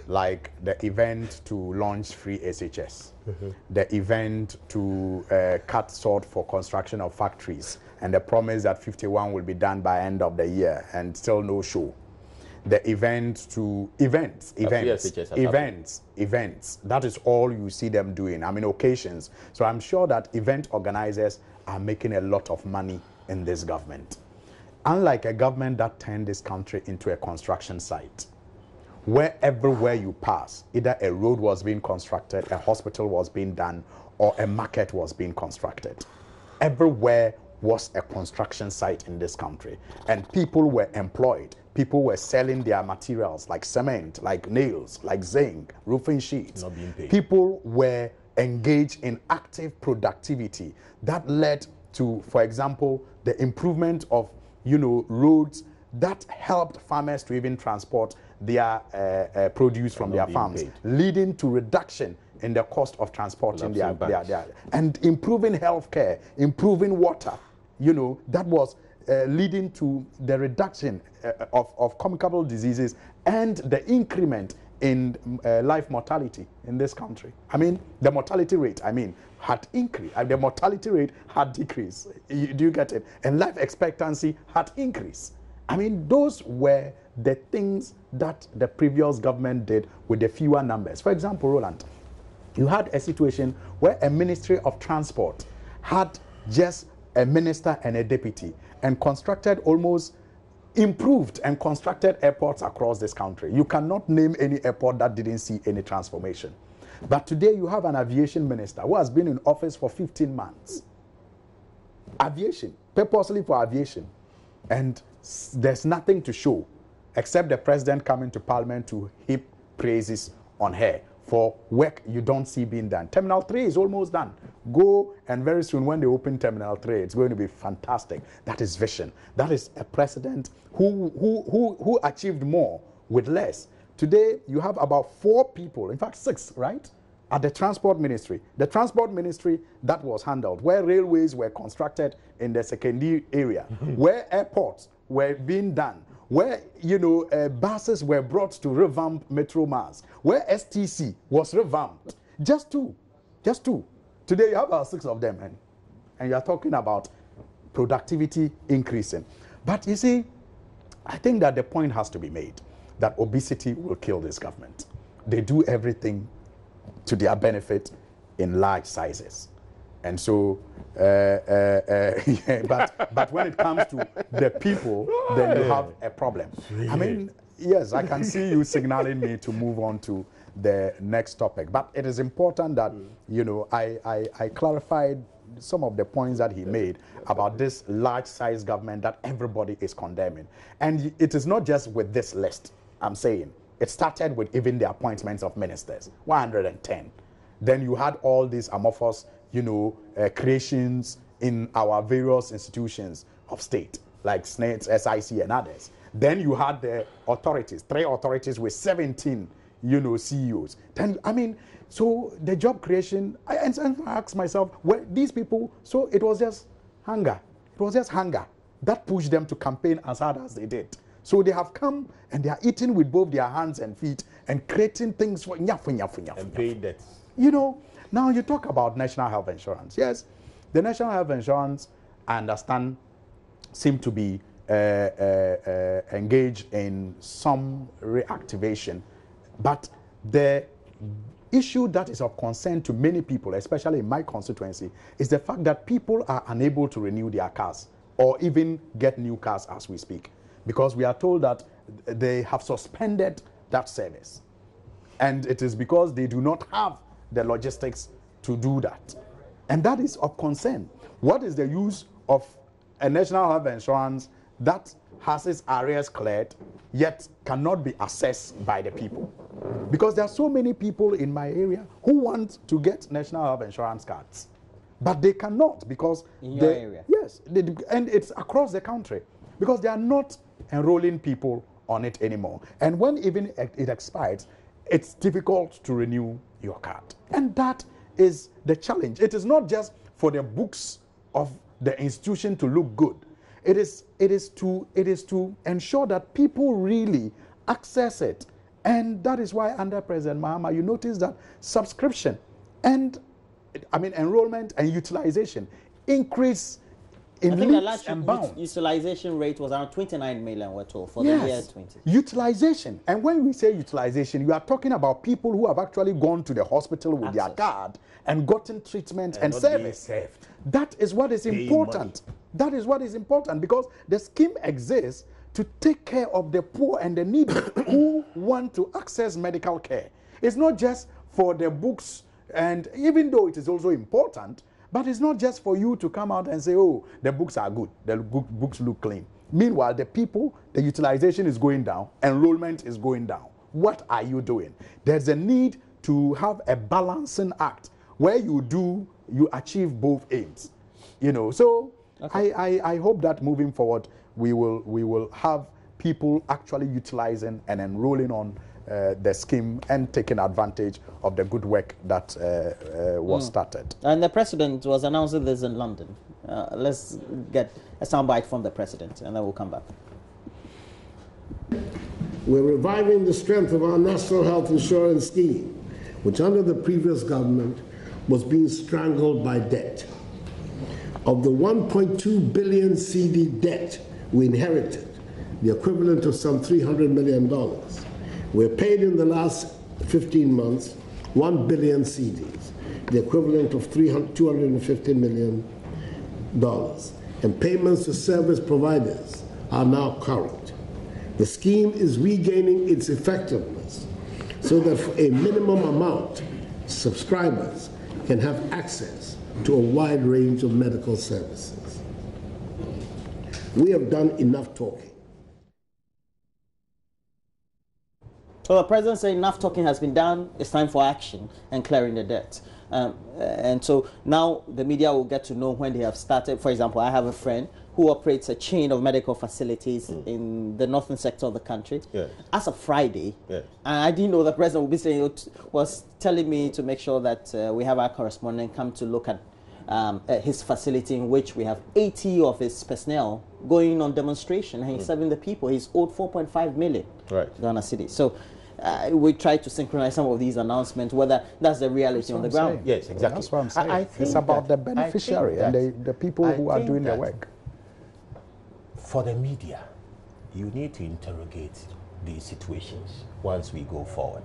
like the event to launch free SHS, the event to cut salt for construction of factories, and the promise that 51 will be done by end of the year, and still no show. The event to events. That is all you see them doing. I mean, occasions. So I'm sure that event organizers are making a lot of money in this government. Unlike a government that turned this country into a construction site, where everywhere you pass, either a road was being constructed, a hospital was being done, or a market was being constructed. Everywhere was a construction site in this country, and people were employed. People were selling their materials like cement, like nails, like zinc, roofing sheets. Not being paid. People were engaged in active productivity that led to, for example, the improvement of, roads that helped farmers to even transport their produce from their farms, leading to reduction in the cost of transporting their and improving healthcare, improving water. That was leading to the reduction of communicable diseases and the increment in life mortality in this country. I mean, the mortality rate, had increased. The mortality rate had decreased. Do you get it? And life expectancy had increased. Those were the things that the previous government did with the fewer numbers. For example, Roland, you had a situation where a Ministry of Transport had just a minister and a deputy and improved and constructed airports across this country. You cannot name any airport that didn't see any transformation. But today you have an aviation minister who has been in office for 15 months. Aviation, purposely for aviation. And there's nothing to show except the president coming to parliament to heap praises on her for work you don't see being done. Terminal 3 is almost done. Go, and very soon when they open Terminal 3, it's going to be fantastic. That is vision. That is a president who achieved more with less. Today, you have about 4 people, in fact 6, right, at the Transport Ministry. The Transport Ministry that was handled, where railways were constructed in the secondary area, where airports were being done, where buses were brought to revamp Metro Mars, where STC was revamped. Just two. Today you have about 6 of them, and you are talking about productivity increasing. But you see, I think that the point has to be made that obesity will kill this government. They do everything to their benefit in large sizes. And so, but when it comes to the people, then you have a problem. Yes, I can see you signaling me to move on to the next topic. But it is important that, I clarified some of the points that he made about this large-size government that everybody is condemning. And it is not just with this list, I'm saying. It started with even the appointments of ministers, 110. Then you had all these amorphous, creations in our various institutions of state, like SNET, SIC, and others. Then you had the authorities, 3 authorities with 17, CEOs. Then, so the job creation, I asked myself, well, these people, so it was just hunger. It was just hunger that pushed them to campaign as hard as they did. So they have come and they are eating with both their hands and feet and creating things for nyafu. And paying debts. Now you talk about national health insurance. Yes, the national health insurance, I understand, seem to be engaged in some reactivation. But the issue that is of concern to many people, especially in my constituency, is the fact that people are unable to renew their cars or even get new cars as we speak, because we are told that they have suspended that service. And it is because they do not have the logistics to do that. And that is of concern. What is the use of a national health insurance that has its arrears cleared, yet cannot be assessed by the people? Because there are so many people in my area who want to get national health insurance cards, but they cannot because in your area. Yes, and it's across the country because they are not enrolling people on it anymore. And when even it expires, it's difficult to renew your card. And that is the challenge. It is not just for the books of the institution to look good. It is to ensure that people really access it. And that is why under President Mahama, you notice that subscription and enrollment and utilization increase in leaps and bounds. Utilization rate was around 29 million, we're told, for the year 20. Utilization. And when we say utilization, you are talking about people who have actually gone to the hospital with their card and gotten treatment and service. That is what is important. That is what is important, because the scheme exists to take care of the poor and the needy who want to access medical care. It's not just for the books, and even though it is also important, But it's not just for you to come out and say, oh, the books are good, the books look clean. Meanwhile, the people, the utilization is going down, enrollment is going down. What are you doing? There's a need to have a balancing act where you achieve both aims. You know, so okay. I hope that moving forward, we will have people actually utilizing and enrolling on the scheme and taking advantage of the good work that was started. And the president was announcing this in London. Let's get a soundbite from the president, and then we'll come back. We're reviving the strength of our national health insurance scheme, which under the previous government was being strangled by debt. Of the 1.2 billion CD debt we inherited, the equivalent of some $300 million, we're paid in the last 15 months 1 billion CDs, the equivalent of $250 million. And payments to service providers are now current. The scheme is regaining its effectiveness so that for a minimum amount, subscribers can have access to a wide range of medical services. We have done enough talking. So the president said enough talking has been done, it's time for action and clearing the debt. And so now the media will get to know when they have started. For example, I have a friend who operates a chain of medical facilities in the northern sector of the country. Yeah. As of Friday, and I didn't know the president would be saying, was telling me to make sure that we have our correspondent come to look at his facility, in which we have 80 of his personnel going on demonstration, and he's serving the people. He's owed 4.5 million Ghana cedis. So we try to synchronize some of these announcements, whether that's the reality on the ground. Saying. Yes, exactly. That's what I'm saying. It's about the beneficiary and the people who are doing the work. For the media, you need to interrogate these situations once we go forward.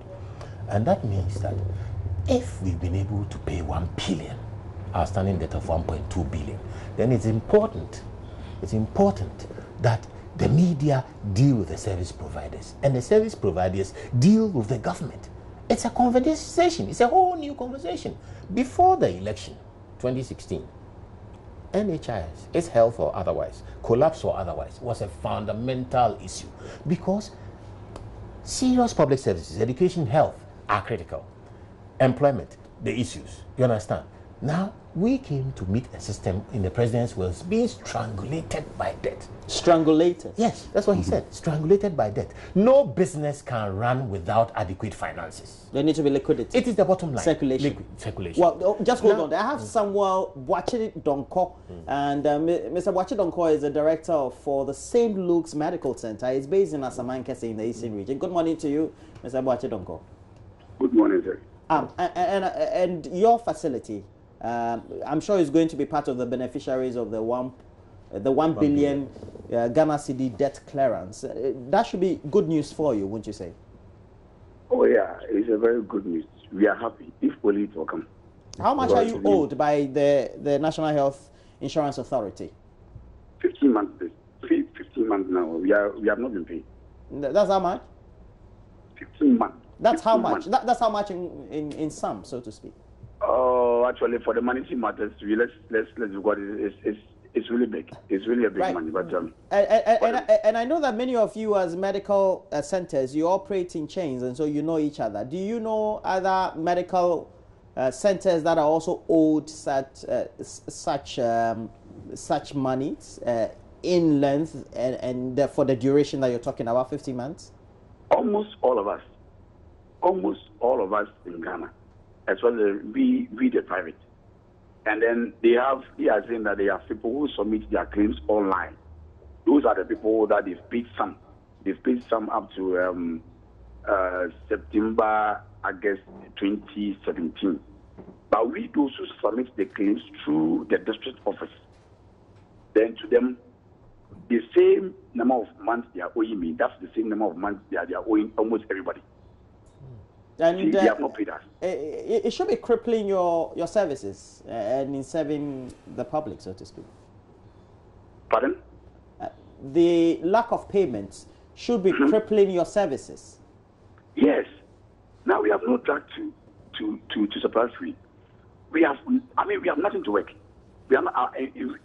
And that means that if we've been able to pay 1 billion, outstanding debt of 1.2 billion, then it's important that the media deal with the service providers, and the service providers deal with the government. It's a conversation. It's a whole new conversation. Before the election, 2016, NHIS, its health or otherwise, collapse or otherwise, was a fundamental issue because serious public services, education, health are critical. Employment, the issues. You understand? Now, we came to meet a system in the president's words being strangulated by debt. Strangulated? Yes, that's what he said. Strangulated by debt. No business can run without adequate finances. There needs to be liquidity. It is the bottom line. Circulation. Circulation. Well, just hold on. I have Samuel Boache Donko, and Mr. Boache Donko is the director for the St. Luke's Medical Center. He's based in Asamankese in the Eastern Region. Good morning to you, Mr. Boache Donko. Good morning, sir. And your facility, I'm sure is going to be part of the beneficiaries of the 1 billion Ghana cedi debt clearance. That should be good news for you, wouldn't you say? Oh yeah, it's a very good news. We are happy if only it will come. How much are you owed by the National Health Insurance Authority? 15 months. 15 months now. We have not been paid. That's how much? 15 months. That's how much. That's how much in sum, so to speak. Oh, actually, for the monetary matters, let's what it's really big. It's really a big money. But and I know that many of you, as medical centers, you operate in chains, and so you know each other. Do you know other medical centers that are also owed such monies in length and for the duration that you're talking about, 15 months? Almost all of us in Ghana, as well as we the private. And then they are saying that they have people who submit their claims online. Those are the people that they've paid some. They've paid some up to September, August 2017. But we those who submit the claims through the district office, then to them, the same number of months they are owing me, that's the same number of months they are owing almost everybody. And they have not paid us. It should be crippling your services and in serving the public, so to speak. Pardon? The lack of payments should be crippling your services. Yes. Now we have no drug to supply free. we have nothing to work. We are not,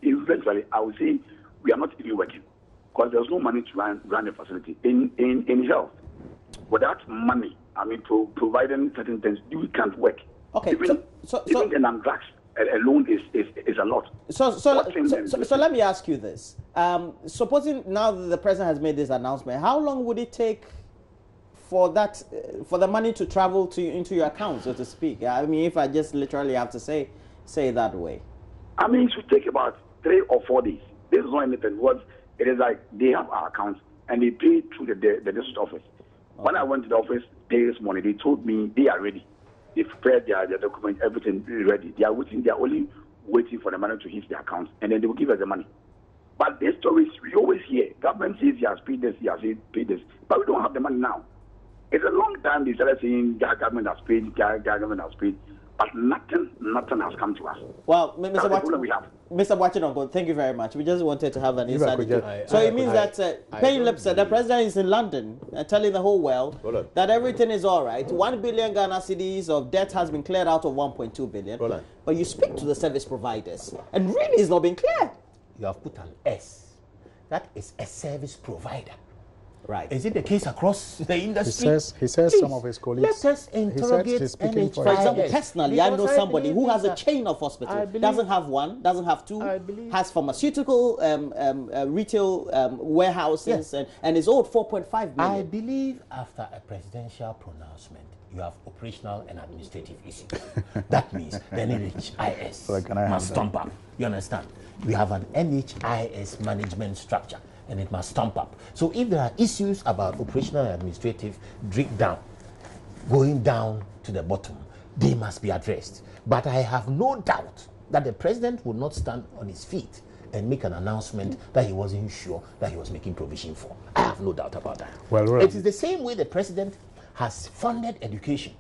eventually, I would say we are not even working because there's no money to run a facility in health. Without money, to providing certain things, you can't work. Okay, even the drugs alone is a lot. So let me ask you this: supposing now that the president has made this announcement, how long would it take for the money to travel into your account, so to speak? I mean, if I just literally have to say it that way. It should take about 3 or 4 days. This is not anything. It is like they have our accounts and they pay through the district office. Okay. When I went to the office this morning, they told me they are ready. They prepared their documents, everything ready. They are waiting. They are only waiting for the money to hit their accounts, and then they will give us the money. But these stories we always hear. Government says he has paid this, he has paid this, but we don't have the money now. It's a long time they started saying government has paid, government has paid, but nothing has come to us. Well, Mr. Bwachinongo, thank you very much. We just wanted to have an insight. So it means that paying lip service, the president is in London telling the whole world that everything is all right. 1 billion Ghana cedis of debt has been cleared out of 1.2 billion. But you speak to the service providers, and really it's not been clear. You have put an S. That is a service provider. Right. Is it the case across the industry? He says some of his colleagues. Let us interrogate NHIS. For example, personally, I know somebody who has a chain of hospitals. Doesn't have one, doesn't have two, has pharmaceutical retail warehouses, and is owed 4.5 billion. I believe after a presidential pronouncement, you have operational and administrative issues. That means the NHIS must stump up. You understand? We have an NHIS management structure, and it must stump up. So if there are issues about operational and administrative going down to the bottom, they must be addressed. But I have no doubt that the president will not stand on his feet and make an announcement that he wasn't sure that he was making provision for. I have no doubt about that. Well, it is the same way the president has funded education.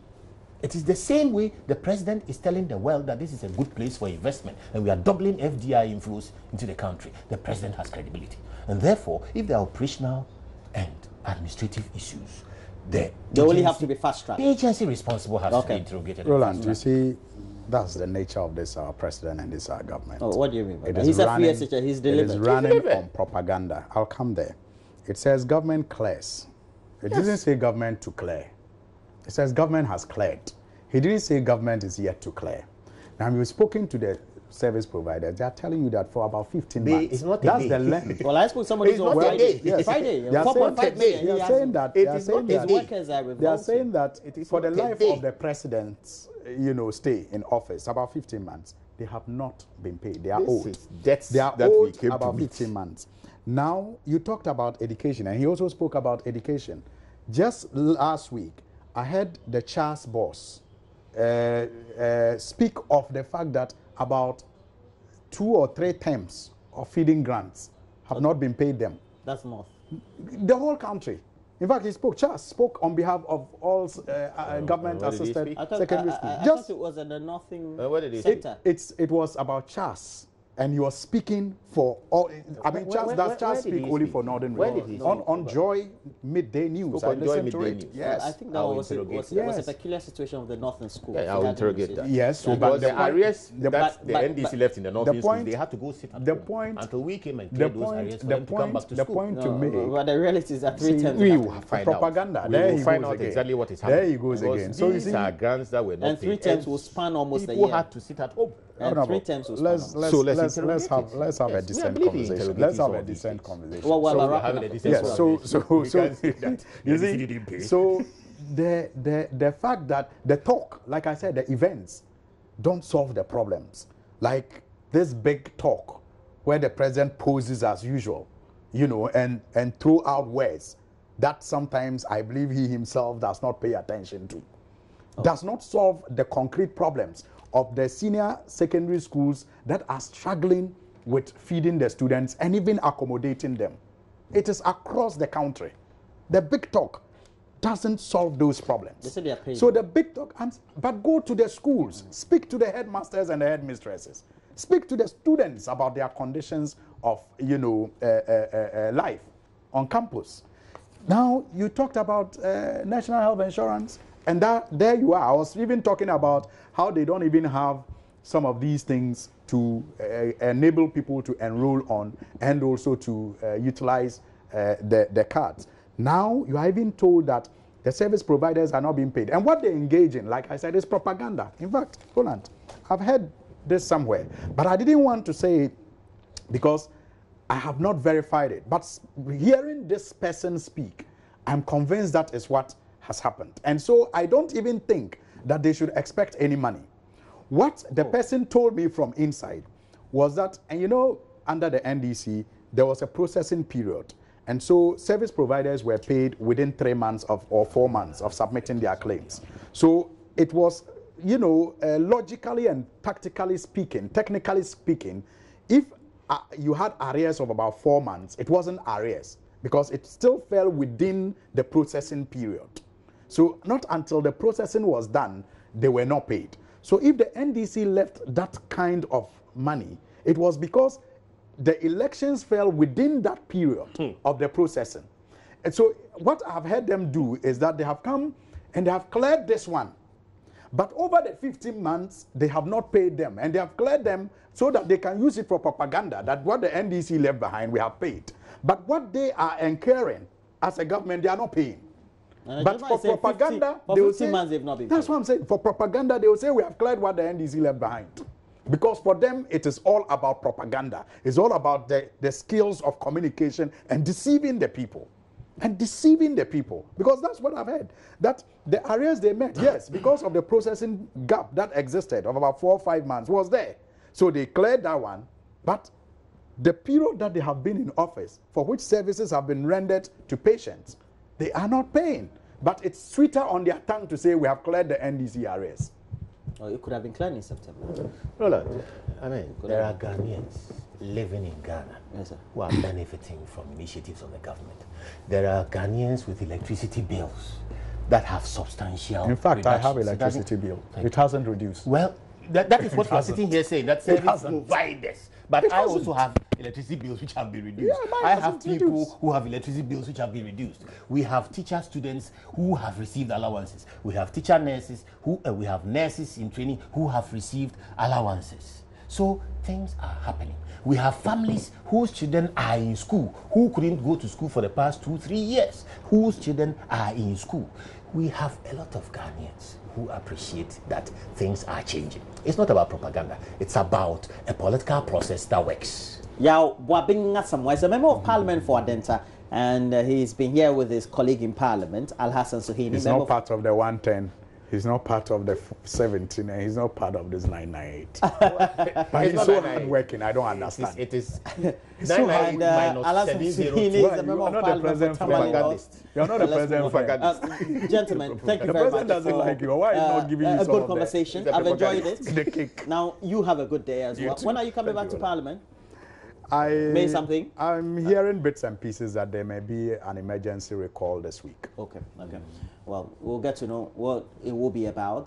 It is the same way the president is telling the world that this is a good place for investment and we are doubling FDI inflows into the country. The president has credibility. And therefore, if there are operational and administrative issues, they only have to be fast-tracked. The agency responsible has to be interrogated. Roland, you see, that's the nature of this our president and this our government. Oh, what do you mean by that? He's a free agent, he's delivered. It is running on propaganda. I'll come there. It says government clears. It doesn't say government to clear. It says government has cleared. He didn't say government is yet to clear. Now, we've spoken to the service providers. They are telling you that for about 15 months. It's not that's the length. Well, I spoke to somebody on Friday. Yes. Friday. They are saying that. They are saying that for the life of the president's, stay in office, about 15 months, they have not been paid. They are owed. They are owed about 15 months. Now, you talked about education, and he also spoke about education. Just last week, I heard the CHAS boss speak of the fact that about 2 or 3 terms of feeding grants have not been paid them. That's North. The whole country. In fact, CHAS spoke on behalf of all government-assisted secondary schools. I thought it was in the Northing sector. It was about CHAS. And he was speaking for all. CHAS speak only for Northern Region? On Joy Midday News. I listened to it. Yes. Well, I think that was a peculiar situation of the Northern School. Yeah, I'll interrogate that. Yes. So, but the arrears that the NDC left in the Northern School, they had to go sit at home until we came and cleared those arrears for them to come back to school. The point to make. But the reality is that 3 terms. We will find propaganda. We will find out exactly what is happening. There he goes again. So these are grants that were not paid. And 3 terms will span almost a year. People had to sit at home. And 3 terms will span. So let's have a decent conversation. Let's have a decent conversation. So the fact that the talk, like I said, the events don't solve the problems. Like this big talk where the president poses as usual, and throw out words that sometimes I believe he himself does not pay attention to. Does not solve the concrete problems of the senior secondary schools that are struggling with feeding the students and even accommodating them. It is across the country. The big talk doesn't solve those problems. They say they are paid. So the big talk, but go to the schools, speak to the headmasters and the headmistresses, speak to the students about their conditions of, life on campus. Now, you talked about national health insurance, and there you are. I was even talking about how they don't even have some of these things to enable people to enroll on and also to utilize the cards. Now you are even told that the service providers are not being paid. And what they engage in, like I said, is propaganda. In fact, Roland, I've heard this somewhere, but I didn't want to say it because I have not verified it. But hearing this person speak, I'm convinced that is what has happened. And so I don't even think that they should expect any money. What the person told me from inside was that, and you know, under the NDC, there was a processing period. And so service providers were paid within 3 months or 4 months of submitting their claims. So it was, you know, logically and tactically speaking, technically speaking, if you had arrears of about 4 months, it wasn't arrears because it still fell within the processing period. So not until the processing was done, they were not paid. So if the NDC left that kind of money, it was because the elections fell within that period of the processing. And so what I've heard them do is that they have come and they have cleared this one. But over the 15 months, they have not paid them. And they have cleared them so that they can use it for propaganda, that what the NDC left behind, we have paid. But what they are incurring as a government, they are not paying. But for propaganda, they will say, months they've not been that's paid. What I'm saying. For propaganda, they will say we have cleared what the NDC left behind. Because for them, it is all about propaganda. It's all about the skills of communication and deceiving the people. And deceiving the people. Because that's what I've heard. That the arrears they met, yes, because of the processing gap that existed of about 4 or 5 months was there. So they cleared that one. But the period that they have been in office, for which services have been rendered to patients, they are not paying. But it's sweeter on their tongue to say we have cleared the NDC arrears. Oh, it could have been cleared in September. Roland, I mean, there are Ghanaians living in Ghana who are benefiting from initiatives of the government. There are Ghanaians with electricity bills that have substantial In fact, I have electricity bill. It hasn't reduced. Well, that is what we are sitting here saying, that service providers. But I also have electricity bills which have been reduced. Yeah, I have people who have electricity bills which have been reduced. We have teacher students who have received allowances. We have teacher nurses who we have nurses in training who have received allowances. So things are happening. We have families whose children are in school, who couldn't go to school for the past 2-3 years, whose children are in school. We have a lot of Ghanaians who appreciate that things are changing. It's not about propaganda. It's about a political process that works. Yao Wabing Ngasam is a member of parliament for Adenta, and he's been here with his colleague in parliament, Al Hassan Suhaini. He's not part of the 110. He's not part of the 17, and he's not part of this 998. But he's so hardworking, I don't understand. It is 998 minus 702. You're not the president propagandist. You're not the president propagandist. Gentlemen, thank you very much. The president doesn't like you. Why are you not giving you a good conversation? I've enjoyed it. The cake. Now, you have a good day as well. When are you coming back to Parliament? May something? I'm hearing bits and pieces that there may be an emergency recall this week. Okay. Well, we'll get to know what it will be about.